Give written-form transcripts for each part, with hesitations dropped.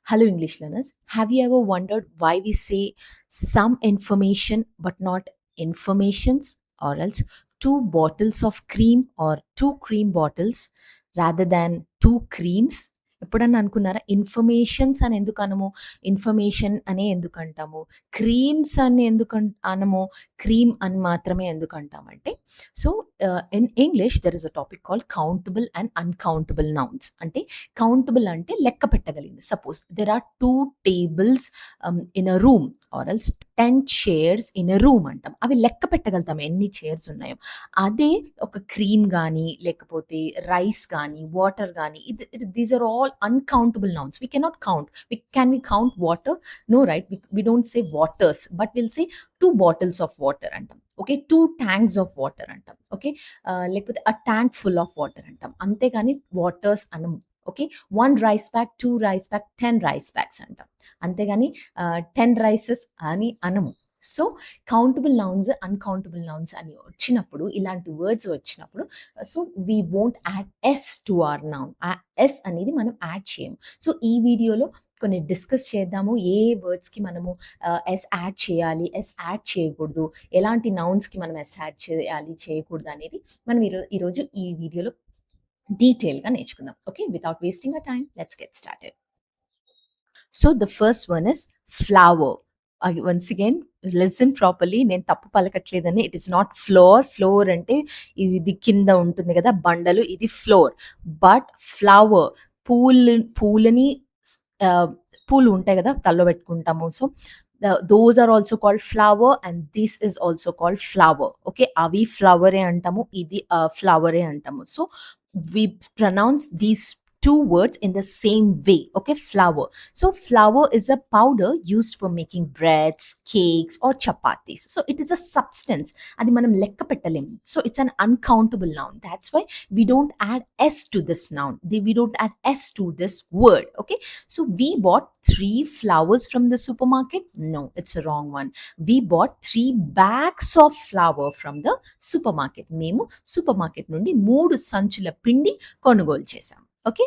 Hello, English learners. Have you ever wondered why we say some information but not informations, or else two bottles of cream or two cream bottles rather than two creams? ఎప్పుడన్నా అనుకున్నారా? Informations అని ఎందుకు అనము, information అనే ఎందుకు అంటాము, creams అని ఎందుకు అనము, cream అని మాత్రమే ఎందుకు అంటామంటే, so in English there is a topic called countable and uncountable nouns. అంటే కౌంటబుల్ అంటే లెక్క పెట్టగలిగింది. Suppose there are 2 tables in a room, or else 10 chairs in a room అంటాం. అవి లెక్క పెట్టగలుగుతాం ఎన్ని చైర్స్ ఉన్నాయో. అదే ఒక క్రీమ్ గానీ, లేకపోతే రైస్ గానీ, వాటర్ గానీ, these are all uncountable nouns. We cannot count. Can we count water? No, right? We don't say waters, but will say 2 bottles of water అంటాం. ఓకే, 2 ట్యాంక్స్ ఆఫ్ వాటర్ అంటాం. Okay, లేకపోతే a tank full of water అంటాం. అంతేగాని waters అనము. Okay, 1 rice bag, 2 rice bag, 10 rice bags అంటాం. అంతేగాని 10 rices అని అనము. So countable nouns, uncountable nouns అని వచ్చినప్పుడు, ఇలాంటి వర్డ్స్ వచ్చినప్పుడు, so we won't add S to our noun. ఆ ఎస్ అనేది మనం యాడ్ చేయము. సో ఈ వీడియోలో కొన్ని డిస్కస్ చేద్దాము. ఏ వర్డ్స్కి మనము ఎస్ యాడ్ చేయాలి, ఎస్ యాడ్ చేయకూడదు, ఎలాంటి నౌన్స్కి మనం ఎస్ యాడ్ చేయాలి, చేయకూడదు అనేది మనం ఈరోజు ఈ వీడియోలో డీటెయిల్గా నేర్చుకుందాం. Okay, without wasting a time, let's get started. So the first one is flower. Once again listen properly. నేను తప్పు పలకట్లేదని. It is not floor. Floor అంటే ఇది కింద ఉంటుంది కదా బండలు, ఇది ఫ్లోర్. బట్ ఫ్లవర్, పూలని, పూలు ఉంటాయి కదా తల్లో పెట్టుకుంటాము. So those are also called flower and this is also called flower. Okay, avi flower e antamu, idi flower e antamu. So we pronounce these two words in the same way. Okay, flour. So flour is a powder used for making breads, cakes or chapatis. So it is a substance, adi manam lekka pettalem. So it's an uncountable noun. That's why we don't add s to this noun. We don't add s to this word. Okay, so we bought 3 flowers from the supermarket. No, it's a wrong one. We bought 3 bags of flour from the supermarket. Memu supermarket nundi 3 sanchula pindi కొనుగోలు చేసాం. Okay,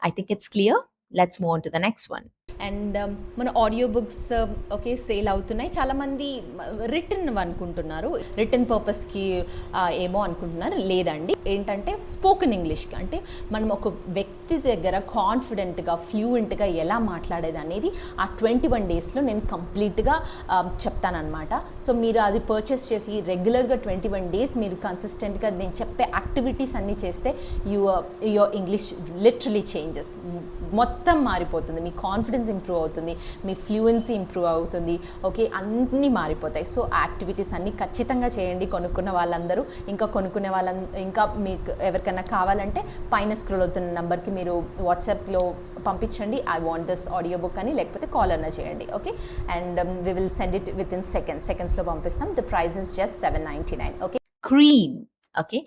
I think it's clear. Let's move on to the next one. And మన audio books okay sale అవుతున్నాయి. చాలామంది return అనుకుంటున్నారు, return పర్పస్కి ఏమో అనుకుంటున్నారు. లేదండి, ఏంటంటే స్పోకెన్ ఇంగ్లీష్కి, అంటే మనం ఒక వ్యక్తి దగ్గర కాన్ఫిడెంట్గా, ఫ్లూయెంట్గా ఎలా మాట్లాడేది అనేది ఆ 21 డేస్లో నేను కంప్లీట్గా చెప్తానమాట. సో మీరు అది పర్చేస్ చేసి రెగ్యులర్గా 21 డేస్ మీరు కన్సిస్టెంట్గా నేను చెప్పే యాక్టివిటీస్ అన్నీ చేస్తే యువర్ ఇంగ్లీష్ లిటరలీ చేంజెస్. మొత్తం మారిపోతుంది. మీ కాన్ఫిడెన్స్ ఇంప్రూవ్ అవుతుంది, మీ ఫ్లూయెన్సీ ఇంప్రూవ్ అవుతుంది. ఓకే, అన్నీ మారిపోతాయి. సో యాక్టివిటీస్ అన్నీ ఖచ్చితంగా చేయండి కొనుక్కున్న వాళ్ళందరూ. ఇంకా కొనుక్కునే ఇంకా మీకు ఎవరికైనా కావాలంటే పైన స్క్రోల్ అవుతున్న నెంబర్కి మీరు వాట్సాప్లో పంపించండి, I want this audio book అని, లేకపోతే కాల్ అన్నా చేయండి. Okay, and we will send it within సెకండ్స్లో పంపిస్తాం. The price is just $7.99. Okay, cream. Okay,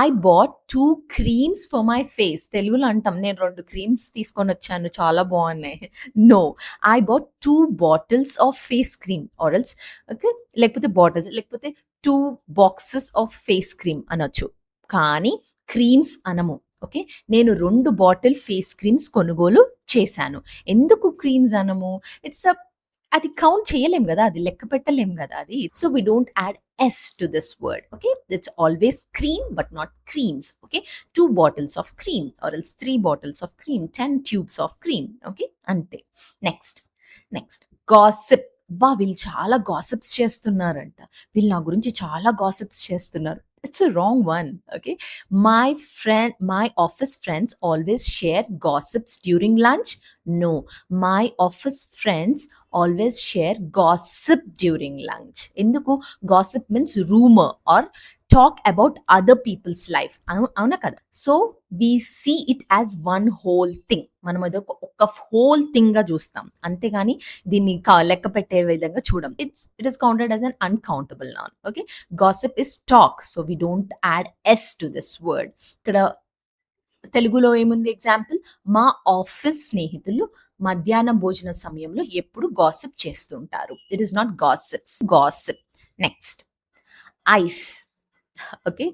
I bought 2 creams for my face. తెలుగులో అంటాం నేను 2 క్రీమ్స్ తీసుకొని వచ్చాను, చాలా బాగున్నాయి. No, I bought 2 bottles of face cream, or else okay, లేకపోతే బాటిల్స్, లేకపోతే 2 బాక్సెస్ ఆఫ్ ఫేస్ క్రీమ్ అనొచ్చు, కానీ క్రీమ్స్ అనము. ఓకే, నేను 2 బాటిల్ ఫేస్ క్రీమ్స్ కొనుగోలు చేశాను. ఎందుకు క్రీమ్స్ అనము? ఇట్స్ అది కౌంట్ చేయలేం కదా, అది లెక్క పెట్టలేం కదా అది. So we don't add s to this word. Okay, it's always cream but not creams. Okay, 2 bottles of cream, or else 3 bottles of cream, 10 tubes of cream. Okay, ante. Next gossip. బా, వీళ్ళు చాలా gossips చేస్తున్నారంట. వీళ్ళు నా గురించి చాలా gossips చేస్తున్నారు. It's a wrong one. Okay, my office friends always share gossips during lunch. No, my office friends always share gossip during lunch. ఎందుకు? gossip means rumor or talk about other people's life. అవునా కదా? So we see it as one whole thing. మనం అది ఒక whole thing గా చూస్తాం, అంతేగాని దీన్ని లెక్క పెట్టే విధంగా చూడం. It is counted as an uncountable noun. Okay, gossip is talk, so we don't add S to this word. ఇక్కడ తెలుగులో ఏముంది ఎగ్జాంపుల్? మా ఆఫీస్ స్నేహితులు మధ్యాహ్న భోజన సమయంలో ఎప్పుడు గాసిప్ చేస్తుంటారు. It is not gossips, gossip. Next, ice. Okay.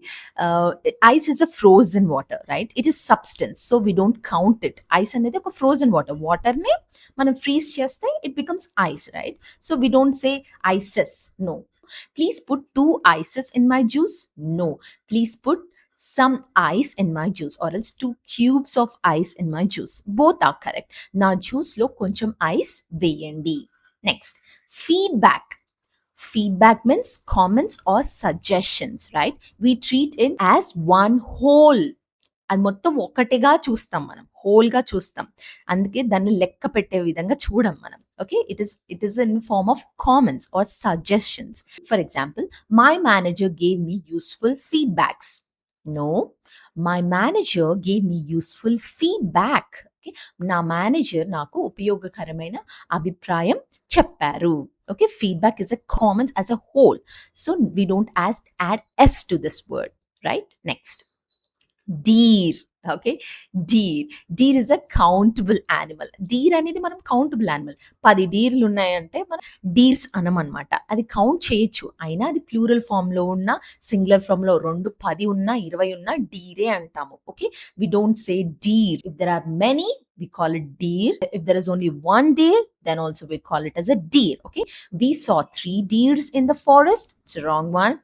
uh, Ice is a frozen water, right? It is substance, so we don't count it. Ice అనేది ఒక frozen water ని మనం freeze చేస్తే it becomes ice, right? So we don't say ices. No. Please put 2 ices in my juice. No. Please put some ice in my juice, or else 2 cubes of ice in my juice. Both are correct. నా juice లో కొంచెం ice వేయండి. Next, feedback. Feedback means comments or suggestions, right? We treat it as one whole. అది మొత్తం ఒకటిగా చూస్తాం, మనం హోల్గా చూస్తాం. అందుకే దాన్ని లెక్క పెట్టే విధంగా చూడం మనం. Okay, it is in form of comments or suggestions. For example, my manager gave me useful feedbacks. No, my manager gave me useful feedback. Okay, నా మేనేజర్ నాకు ఉపయోగకరమైన అభిప్రాయం చెప్పారు. Okay, feedback is a comments as a whole, so we don't add s to this word, right? Next, deer. Okay, deer is a countable animal. Deer అనేది మనం countable animal. 10 డీర్లు ఉన్నాయంటే మనం deers అనమన్నమాట. అది కౌంట్ చేయొచ్చు, అయినా అది ప్లూరల్ ఫామ్ లో ఉన్న, సింగులర్ ఫామ్ లో 2, 10 ఉన్నా, 20 ఉన్నా డీరే అంటాము. Okay, we don't say deer. If there are many, we call it deer. If there is only one deer, then also we call it as a deer. Okay, we saw 3 deers in the forest. It's a wrong one.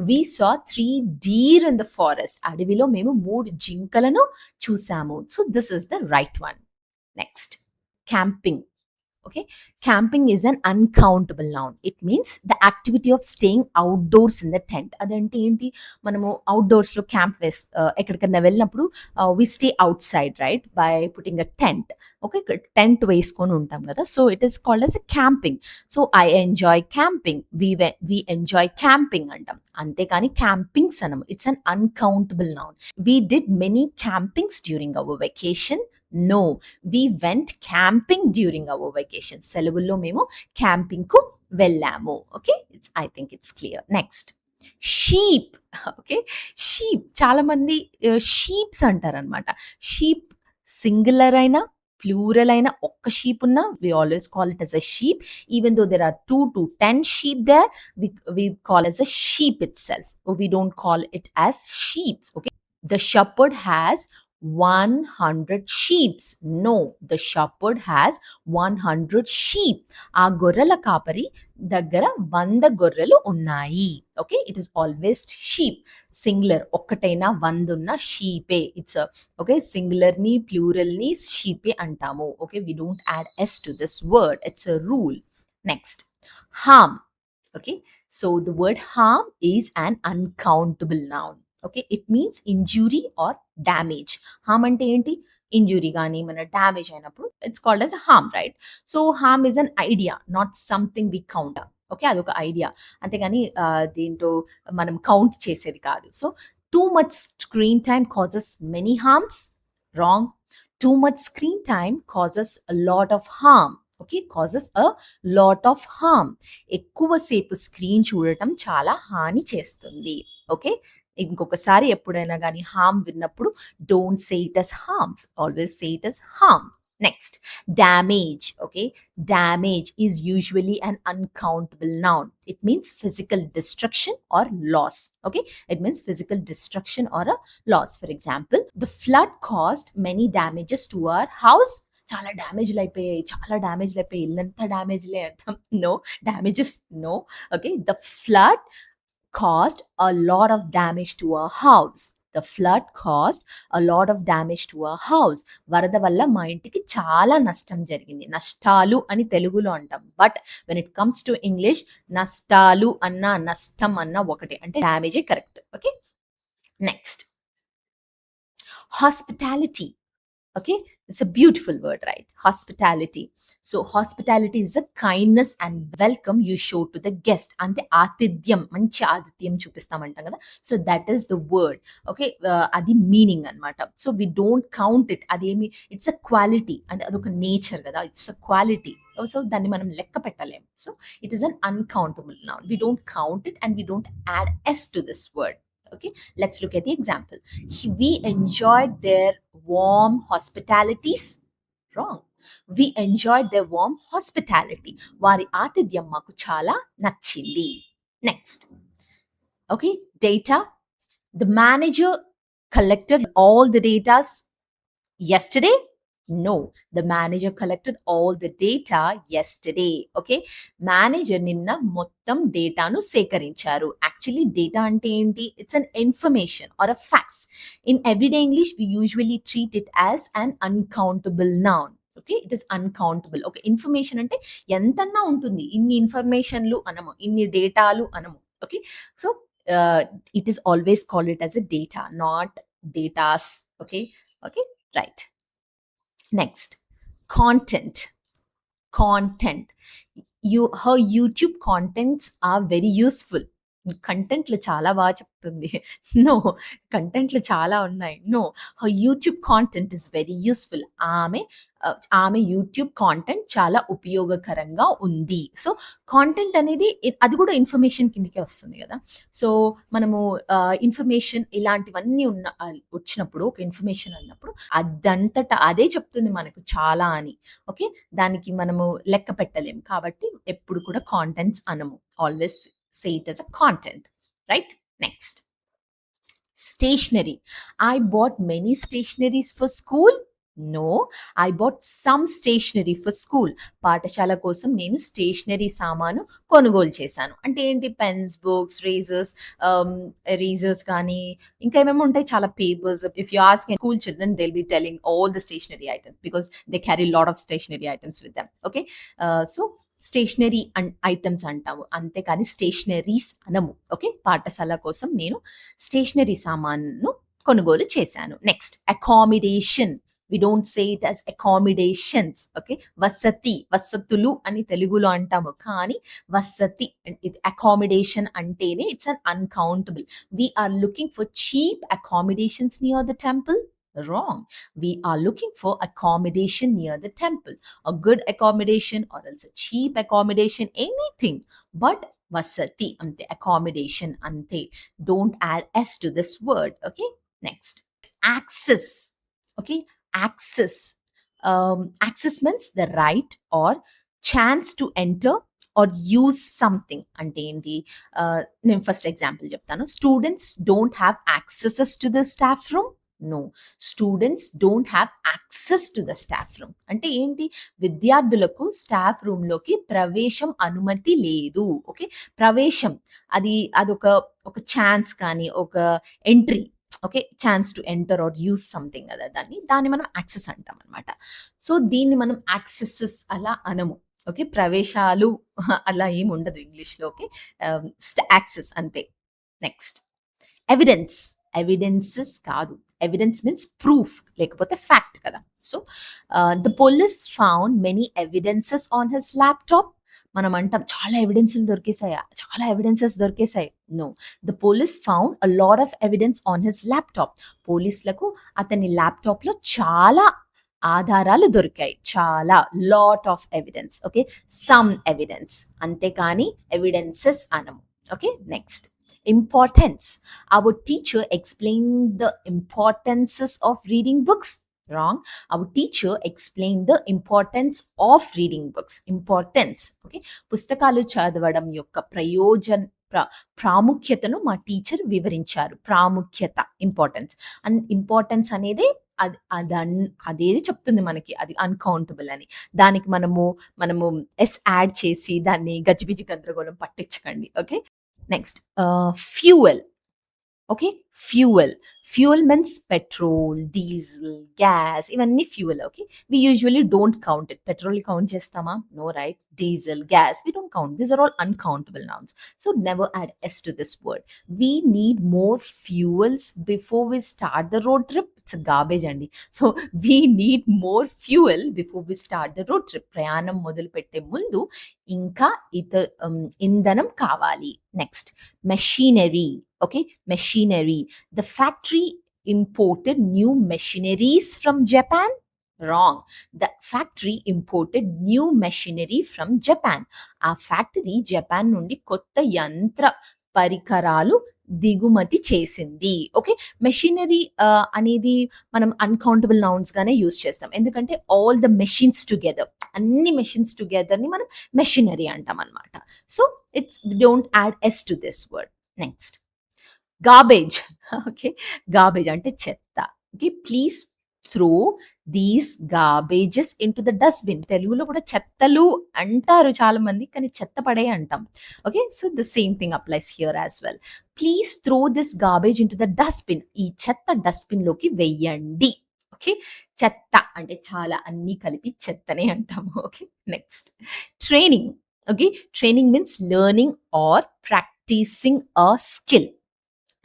We saw 3 deer in the forest. అడవిలో మేము 3 జింకలను చూసాము. So this is the right one. Next, camping. Okay, camping is an uncountable noun. It means the activity of staying outdoors in the tent. అదంటే ఏంటి, మనము outdoors లో camp ఎక్కడికన్నా వెళ్ళినప్పుడు we stay outside, right, by putting a tent. Okay, tent వేసుకొని ఉంటాం కదా, so it is called as a camping. So I enjoy camping, we enjoy camping అంటాం, అంతేకాని క్యాంపింగ్స్ అనము. It's an uncountable noun. We did many campings during our vacation. No, we went camping during our vacation. సెలవుల్లో మేము camping కు వెళ్ళాము. Okay, I think it's clear. Next, sheep. Okay, sheep, చాలా మంది sheeps అంటారనమాట. షీప్ సింగులర్ అయినా plural అయినా, ఒక్క షీప్ ఉన్నా we always call it as a sheep. Even though there are 2 to 10 sheep there, we call as a sheep itself. We don't call it as sheeps. Okay, the shepherd has 100 sheeps. No, the shepherd has 100 sheep. ఆ గొర్రెల కాపరి దగ్గర 100 గొర్రెలు ఉన్నాయి. Okay, it is always sheep. Singular ఒక్కటైనా 100 ఉన్న షీపే. It's okay, singular ని ప్లూరల్ ని షీపే అంటాము. Okay, we don't add S to this word. It's a rule. Next, harm. Okay, so the word harm is an uncountable noun. Okay, it means injury or damage. Harm అంటే ఏంటి, injury కానీ మన damage అయినప్పుడు it's called as harm, right? So harm is an idea, not something we count. Okay, అదొక idea, అంతేగాని దీంట్లో మనం count చేసేది కాదు. So too much screen time causes many harms. Wrong. Too much screen time causes a lot of harm. Okay, causes a lot of harm. ఎక్కువసేపు screen చూడటం చాలా హాని చేస్తుంది. ఓకే, ఇంకొకసారి ఎప్పుడైనా కానీ హార్మ్ విన్నప్పుడు don't say it as harms, always say it as harm. Next, damage. Okay, damage is usually an uncountable noun. It means physical destruction or loss. Okay, it means physical destruction or a loss. For example, the flood caused many damages to our house. చాలా డ్యామేజ్లు అయిపోయాయి, చాలా డ్యామేజ్లు అయిపోయాయి, ఇల్లంతా డ్యామేజ్లే అంటాం. No, damages no. Okay, the flood caused a lot of damage to our house. The flood caused a lot of damage to our house. వరద వల్ల మా ఇంటికి చాలా నష్టం జరిగింది. నష్టాలు అని తెలుగులో అంటాం, but when it comes to English, నష్టాలు అన్న నష్టం అన్న ఒకటే, అంటే డ్యామేజే correct. Okay, next, hospitality. Okay, it's a beautiful word, right? Hospitality. So hospitality is a kindness and welcome you show to the guest. Ante ఆతిథ్యం, మంచి ఆతిథ్యం చూపిస్తామంటాం కదా, so that is the word. Okay, అది మీనింగ్ అనమాట. So we don't count it. అదేమి, it's a quality, అంటే అదొక నేచర్ కదా, ఇట్స్ అ క్వాలిటీ. సో దాన్ని మనం లెక్క పెట్టలేము. So it is an uncountable noun. We don't count it and we don't add S to this word. Okay, let's look at the example. We enjoyed their warm hospitalities. Wrong. We enjoyed their warm hospitality. వారి ఆతిథ్యం మాకు చాలా నచ్చింది. Next. Okay, data. The manager collected all the data yesterday. No, the manager collected all the data yesterday. Okay, manager నిన్న మొత్తం డేటాను సేకరించారు. Actually data అంటే ఏంటి? It's an information or a facts. In everyday English we usually treat it as an uncountable noun. Okay, it is uncountable. Okay, information అంటే ఎంతన్నా ఉంటుంది, ఇన్ని ఇన్ఫర్మేషన్లు అనము, ఇన్ని డేటాలు అనము. Okay, so it is always called it as a data, not datas. Okay, okay, right. Next, content. Content. Her YouTube contents are very useful. కంటెంట్లు చాలా బాగా చెప్తుంది. నో, కంటెంట్లు చాలా ఉన్నాయి. No, her YouTube content is very useful. ఆమె YouTube content చాలా ఉపయోగకరంగా ఉంది. సో కాంటెంట్ అనేది అది కూడా ఇన్ఫర్మేషన్ కిందకే వస్తుంది కదా. సో మనము ఇన్ఫర్మేషన్ ఇలాంటివన్నీ వచ్చినప్పుడు, ఒక ఇన్ఫర్మేషన్ అన్నప్పుడు అదంతటా అదే చెప్తుంది మనకు చాలా అని. ఓకే, దానికి మనము లెక్క పెట్టలేం కాబట్టి ఎప్పుడు కూడా కాంటెంట్స్ అనము. Always say it as a content, right? Next, stationery. I bought many stationeries for school. No, I bought some stationery for school. పాఠశాల కోసం నేను స్టేషనరీ సామాను కొనుగోలు చేశాను. అంటే ఏంటి? పెన్స్, బుక్స్, రేజర్స్ కానీ ఇంకా ఏమేమో ఉంటాయి, చాలా papers. If you ask school children they will be telling all the stationery items because they carry lot of stationery items with them. Okay, so stationery items అంటాము, అంతేకాని స్టేషనరీస్ అనము. ఓకే, పాఠశాల కోసం నేను స్టేషనరీ సామాన్ను కొనుగోలు చేశాను. Next, accommodation. We don't say it as accommodations. Okay, వసతి, వసతులు అని తెలుగులో అంటాము, కానీ వసతి ఇది అకామిడేషన్ అంటేనే it's an uncountable. We are looking for cheap accommodations near the temple. Wrong. We are looking for accommodation near the temple. A good accommodation or else a cheap accommodation, anything. But vasati ante, accommodation ante. Don't add s to this word. Okay, next, access. Okay, access. Access means the right or chance to enter or use something. అంటే ఏంటి? నేను first example చెప్తాను. Students don't have accesses to the staff room. No, students don't have access to the staff room అంటే ఏంటి? విద్యార్థులకు staff రూమ్లోకి ప్రవేశం అనుమతి లేదు. ఓకే, ప్రవేశం అదొక ఒక ఛాన్స్ కానీ ఒక entry. Okay, chance to enter or use something కదా, దాన్ని మనం యాక్సెస్ అంటాం అనమాట. సో దీన్ని మనం యాక్సెసెస్ అలా అనము. ఓకే, ప్రవేశాలు అలా ఏమి ఉండదు ఇంగ్లీష్లో. ఓకే, యాక్సెస్ అంతే. Next, evidence. ఎవిడెన్సెస్ కాదు, ఎవిడెన్స్ మీన్స్ ప్రూఫ్ లేకపోతే ఫ్యాక్ట్ కదా. So the police found many evidences on his laptop. మనం అంటాం చాలా ఎవిడెన్స్లు దొరికేసాయా, చాలా ఎవిడెన్సెస్ దొరికేసాయి. No, the police found a lot of evidence on his laptop. పోలీసులకు అతని ల్యాప్టాప్లో చాలా ఆధారాలు దొరికాయి, చాలా, lot of evidence. Okay, some evidence అంతేకాని ఎవిడెన్సెస్ అనము. Okay, next, importance. Our teacher explained the importances of reading books. Wrong. Our teacher explained the importance of reading books. Importance. Okay, పుస్తకాలు చదవడం యొక్క ప్రాముఖ్యతను మా టీచర్ వివరించారు. ప్రాముఖ్యత, ఇంపార్టెన్స్. అండ్ ఇంపార్టెన్స్ అనేది అదేది చెప్తుంది మనకి, అది అన్కౌంటబుల్ అని. దానికి మనము ఎస్ యాడ్ చేసి దాన్ని గజిబిజి గందరగోళం పట్టించకండి. Okay, next, fuel. Okay, fuel means petrol, diesel, gas, ఇవన్నీ fuel. Okay, we usually don't count it. Petrol count చేస్తామా? No, right. Diesel, gas, we don't count. These are all uncountable nouns. So never add S to this word. We need more fuels before we start the road trip. It's garbage అండి. So we need more fuel before we start the road trip. ప్రయాణం మొదలు పెట్టే ముందు ఇంకా ఇంధనం కావాలి. Next, machinery. Okay, machinery. The factory imported new machineries from Japan. Wrong. The factory imported new machinery from Japan. ఆ factory Japan నుండి కొత్త యంత్ర పరికరాలు దిగుమతి చేసింది. ఓకే, మెషినరీ అనేది మనం అన్కౌంటబుల్ నౌన్స్ గానే యూజ్ చేస్తాం, ఎందుకంటే ఆల్ ద మెషిన్స్ టుగెదర్, అన్ని మెషిన్స్ టుగెదర్ని మనం మెషినరీ అంటాం అనమాట. So it's, don't add S to this word. Next, garbage. Okay. Garbage అంటే చెత్త. Okay. Please throw these garbages into the dustbin. తెలుగులో కూడా చెత్తలు అంటారు చాలామంది. కానీ చెత్త పడే అంటాం. Okay. So, the same thing applies here as well. Please throw this garbage into the dustbin. ఈ చెత్త డస్ట్‌బిన్‌లోకి వెయ్యండి. ఓకే. చెత్త అంటే చాలా అన్నీ కలిపి చెత్తనే అంటాము. Okay. Next training. Okay. Training means learning or practicing a skill.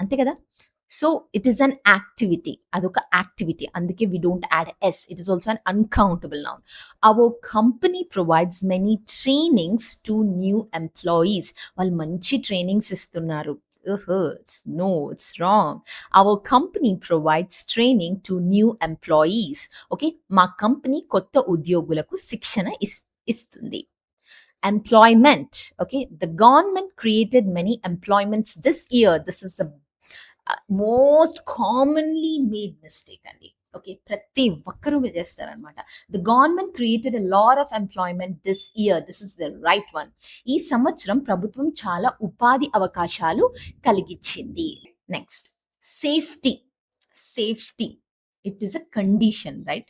అంతే కదా! So, it is an activity. అదొక యాక్టివిటీ. అందుకే we don't add S. It is also an uncountable noun. Our company provides many trainings to new employees. వాళ్ళు మంచి trainings ఇస్తున్నారు. ఓహో! No, it's wrong. Our company provides training to new employees. Okay. మా company కొత్త ఉద్యోగులకు శిక్షణ ఇస్తుంది. Employment. Okay. The government created many employments this year. This is the most commonly made mistake అండి. ఓకే. ప్రతి ఒక్కరూ చేస్తారనమాట. The government created a lot of employment this year. This is the right one. ఈ సంవత్సరం ప్రభుత్వం చాలా ఉపాధి అవకాశాలు కలిగించింది. Next safety. Safety. It is a condition, right?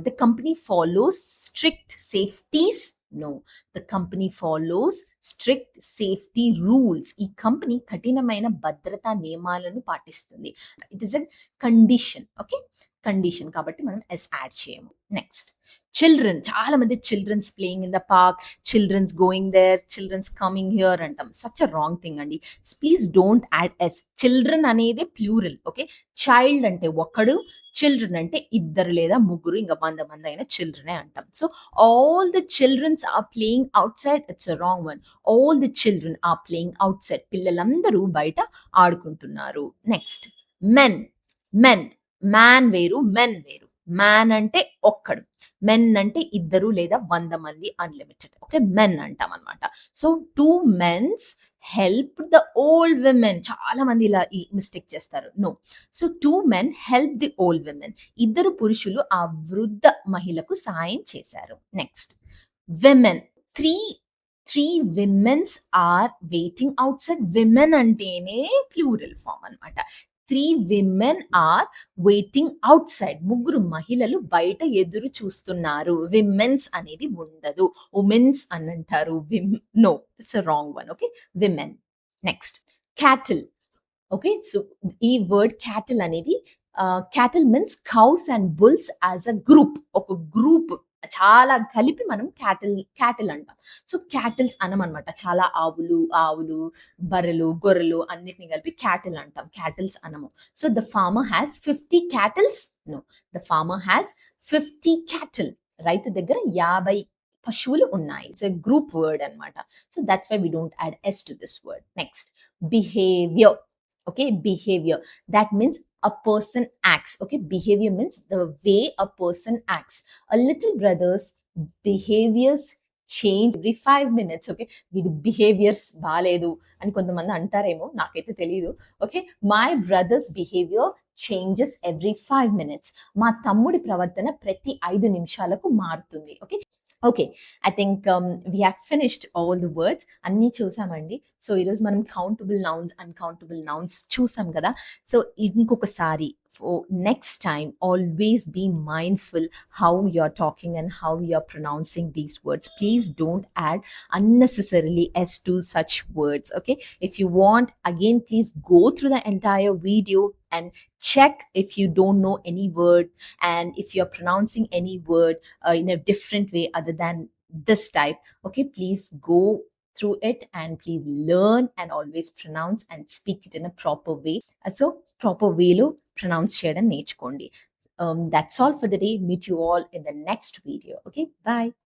The company follows strict safeties. No, the company follows strict safety rules. ఈ కంపెనీ కఠినమైన భద్రతా నియమాలను పాటిస్తుంది. It is a condition. Okay. Condition కాబట్టి మనం ఎస్ యాడ్ చేయము. Next children. చాలా మంది children playing in the park, children going there, children coming here అంటాం. సచ్ అ రాంగ్ థింగ్ అండి. Please don't add S. Children అనేది ప్లూరల్. ఓకే. చైల్డ్ అంటే ఒకడు, చిల్డ్రన్ అంటే ఇద్దరు లేదా ముగ్గురు, ఇంకా 100 మంది అయిన చిల్డ్రనే అంటాం. So all the children are playing outside. It's a wrong one. All the children are playing outside. పిల్లలందరూ బయట ఆడుకుంటున్నారు. Next men. మెన్. మ్యాన్ వేరు, మెన్ వేరు. మ్యాన్ అంటే ఒక్కడు, మెన్ అంటే ఇద్దరు లేదా 100 మంది అన్లిమిటెడ్. ఓకే. మెన్ అంటాం అనమాట. So 2 mens help the old women. చాలా మంది ఇలా ఈ మిస్టేక్ చేస్తారు. No. So 2 men help the old women. ఇద్దరు పురుషులు ఆ వృద్ధ మహిళకు సాయం చేశారు. Next women. 3 womens are waiting outside. Women అంటేనే ప్లూరల్ ఫామ్ అనమాట. 3 women are waiting outside. ముగ్గురు మహిళలు బయట ఎదురు చూస్తున్నారు. విమెన్స్ అనేది ఉండదు. ఉమెన్స్ అని అంటారు. No, it's a wrong one. Okay. Women. Next cattle. Okay. So ఈ వర్డ్ క్యాటిల్ అనేది cattle means cows and bulls as a group. ఒక గ్రూప్ చాలా కలిపి మనం క్యాటిల్ క్యాటిల్ అంటాం. సో క్యాటిల్స్ అనమనమాట. చాలా ఆవులు, బర్రెలు, గొర్రెలు అన్నిటిని కలిపి క్యాటిల్ అంటాం. క్యాటిల్స్ అనము. So the farmer has 50 cattles. No, the farmer has 50 cattle. రైతు దగ్గర 50 పశువులు ఉన్నాయి. ఇట్స్ ఎ గ్రూప్ వర్డ్ అనమాట. So that's why we don't add S to this word. Next behaviour. Okay. Behavior. That means a person acts. Okay. Behavior means the way a person acts. A little brother's behaviors change every 5 minutes. Okay. వీడి behaviours బాలేదు అని కొంతమంది అంటారేమో, నాకైతే తెలియదు. Okay. My brother's behaviour changes every 5 minutes. మా తమ్ముడి ప్రవర్తన ప్రతి 5 నిమిషాలకు మారుతుంది. Okay. Okay. I think we have finished all the words. అన్నీ చూసామండి. సో ఈరోజు మనం కౌంటబుల్ నౌన్స్, అన్‌కౌంటబుల్ నౌన్స్ చూసాం కదా! సో ఇంకొకసారి for next time always be mindful how you're talking and how you're pronouncing these words. Please don't add unnecessarily s to such words. Okay. If you want, again, please go through the entire video and check if you don't know any word, and if you're pronouncing any word in a different way other than this type. Okay. Please go through it and please learn and always pronounce and speak it in a proper way. So proper way lo pronounce చేయడం నేర్చుకోండి. That's all for the day. Meet you all in the next video. Okay. Bye.